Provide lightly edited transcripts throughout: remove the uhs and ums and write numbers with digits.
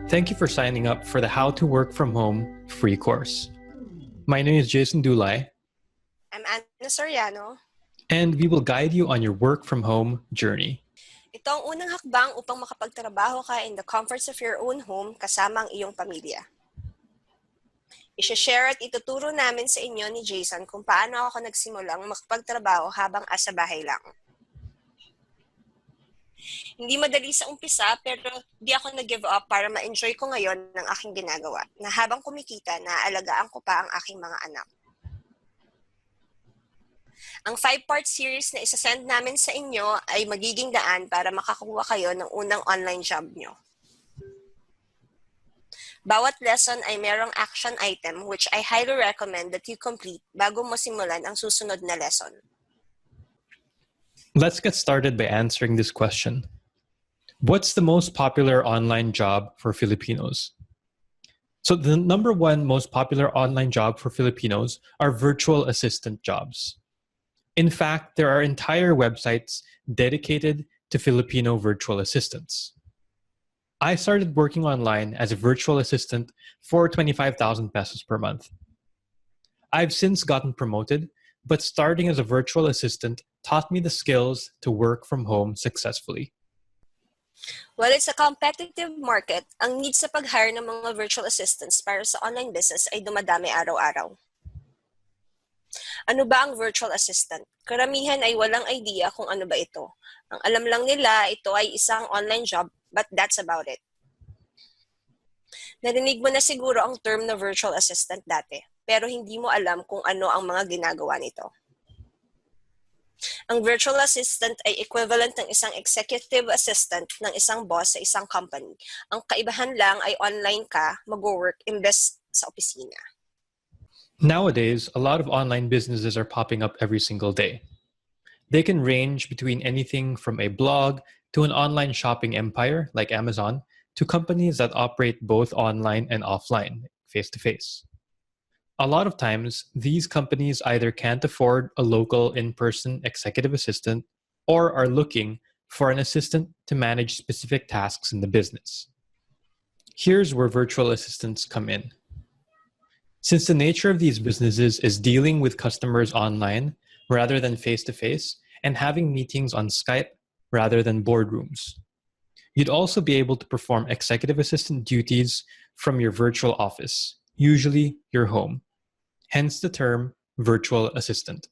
Thank you for signing up for the How to Work from Home free course. My name is Jason Dulay. I'm Anna Soriano. And we will guide you on your work from home journey. Ito ang unang hakbang upang makapagtrabaho ka in the comforts of your own home kasama ang iyong pamilya. I-share at ituturo namin sa inyo ni Jason kung paano ako nagsimulang makapagtrabaho habang asa bahay lang. Hindi madali sa umpisa pero di ako nag-give up para ma-enjoy ko ngayon ng aking ginagawa na habang kumikita, naaalagaan ko pa ang aking mga anak. Ang 5-part series na isasend namin sa inyo ay magiging daan para makakuha kayo ng unang online job nyo. Bawat lesson ay merong action item which I highly recommend that you complete bago mo simulan ang susunod na lesson. Let's get started by answering this question. What's the most popular online job for Filipinos? So the number one most popular online job for Filipinos are virtual assistant jobs. In fact, there are entire websites dedicated to Filipino virtual assistants. I started working online as a virtual assistant for 25,000 pesos per month. I've since gotten promoted, but starting as a virtual assistant taught me the skills to work from home successfully. While it's a competitive market, ang need sa pag-hire ng mga virtual assistants para sa online business ay dumadami araw-araw. Ano ba ang virtual assistant? Karamihan ay walang idea kung ano ba ito. Ang alam lang nila, ito ay isang online job, but that's about it. Narinig mo na siguro ang term na virtual assistant dati, pero hindi mo alam kung ano ang mga ginagawa nito. Ang virtual assistant ay equivalent ng isang executive assistant ng isang boss sa isang company. Ang kaibahan lang ay online ka mag-work imbes sa opisina. Nowadays, a lot of online businesses are popping up every single day. They can range between anything from a blog to an online shopping empire like Amazon to companies that operate both online and offline, face-to-face. A lot of times, these companies either can't afford a local in-person executive assistant or are looking for an assistant to manage specific tasks in the business. Here's where virtual assistants come in. Since the nature of these businesses is dealing with customers online rather than face-to-face and having meetings on Skype rather than boardrooms, you'd also be able to perform executive assistant duties from your virtual office, usually your home. Hence the term virtual assistant.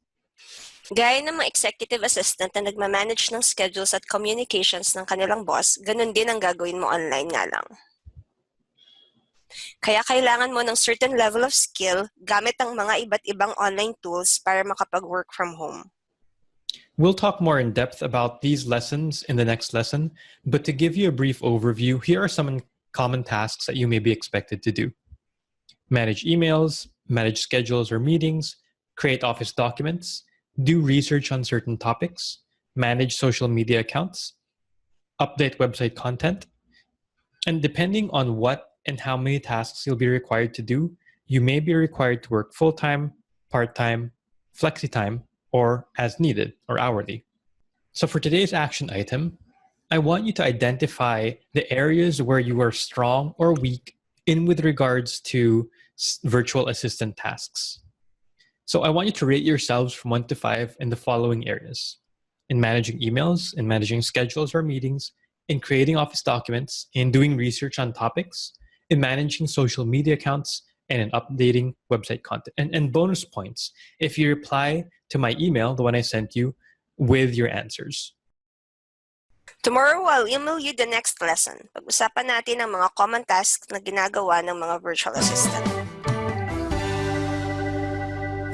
Gaya ng mga executive assistant na nagmamanage ng schedules at communications ng kanilang boss, ganun din ang gagawin mo online nga lang. Kaya kailangan mo ng certain level of skill gamit ang mga iba't ibang online tools para makapag-work from home. We'll talk more in depth about these lessons in the next lesson, but to give you a brief overview, here are some common tasks that you may be expected to do. Manage emails, manage schedules or meetings, create office documents, do research on certain topics, manage social media accounts, update website content, and depending on what and how many tasks you'll be required to do, you may be required to work full-time, part-time, flexi-time, or as needed, or hourly. So for today's action item, I want you to identify the areas where you are strong or weak in with regards to virtual assistant tasks. So I want you to rate yourselves from 1 to 5 in the following areas: in managing emails, in managing schedules or meetings, in creating office documents, in doing research on topics, in managing social media accounts, and in updating website content. And bonus points if you reply to my email, the one I sent you, with your answers. Tomorrow, I'll email you the next lesson. Pag-usapan natin ang mga common tasks na ginagawa ng mga virtual assistant.